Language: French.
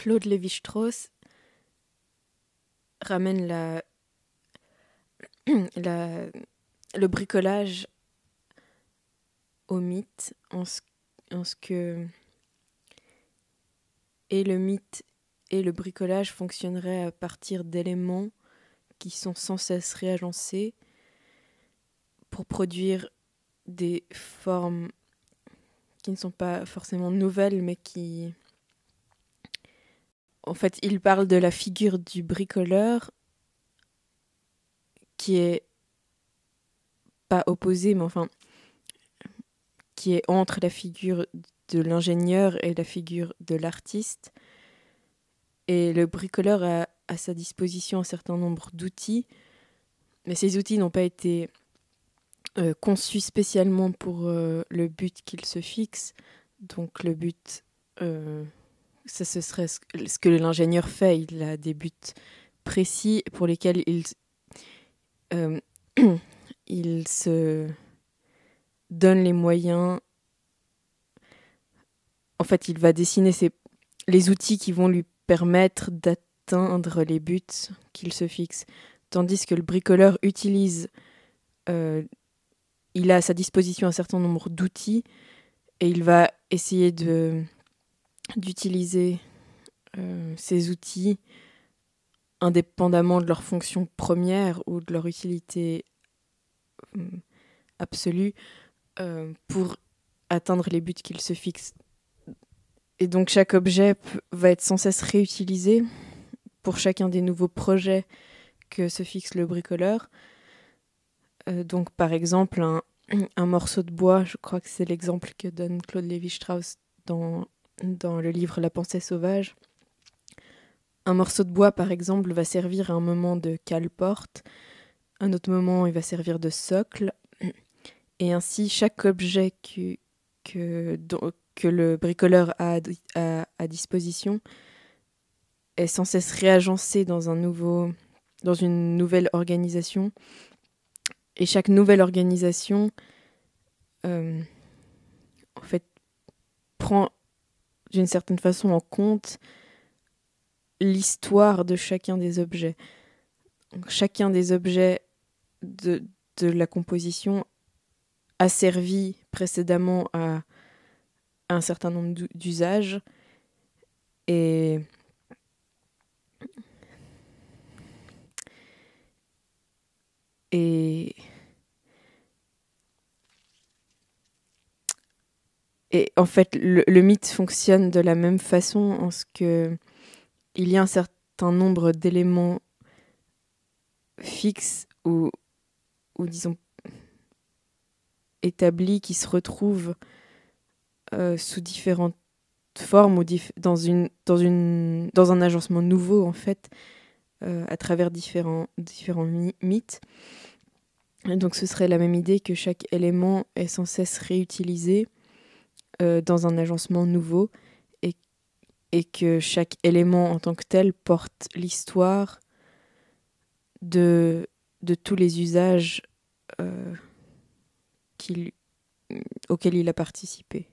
Claude Lévi-Strauss ramène la- le bricolage au mythe en ce que et le mythe et le bricolage fonctionneraient à partir d'éléments qui sont sans cesse réagencés pour produire des formes qui ne sont pas forcément nouvelles, mais qui... En fait, il parle de la figure du bricoleur qui est pas opposée, mais enfin, qui est entre la figure de l'ingénieur et la figure de l'artiste. Et le bricoleur a à sa disposition un certain nombre d'outils, mais ces outils n'ont pas été conçus spécialement pour le but qu'il se fixe. Donc le but, ça ce serait ce que l'ingénieur fait. Il a des buts précis pour lesquels euh, il se donne les moyens. En fait, il va dessiner les outils qui vont lui permettre d'atteindre les buts qu'il se fixe. Tandis que le bricoleur il a à sa disposition un certain nombre d'outils et il va essayer d'utiliser ces outils indépendamment de leur fonction première ou de leur utilité absolue pour atteindre les buts qu'il se fixe. Et donc chaque objet va être sans cesse réutilisé pour chacun des nouveaux projets que se fixe le bricoleur. Donc par exemple, un morceau de bois, je crois que c'est l'exemple que donne Claude Lévi-Strauss dans le livre La pensée sauvage. Un morceau de bois, par exemple, va servir à un moment de cale-porte, un autre moment, il va servir de socle, et ainsi, chaque objet que le bricoleur a à disposition est sans cesse réagencé dans une nouvelle organisation. Et chaque nouvelle organisation, en fait, prend d'une certaine façon en compte l'histoire de chacun des objets. Donc, chacun des objets de la composition a servi précédemment à un certain nombre d'usages et et en fait le mythe fonctionne de la même façon en ce que il y a un certain nombre d'éléments fixes ou disons établis qui se retrouvent sous différentes formes ou dans un agencement nouveau en fait à travers différents mythes. Et donc ce serait la même idée que chaque élément est sans cesse réutilisé dans un agencement nouveau et que chaque élément en tant que tel porte l'histoire de tous les usages auxquels il a participé.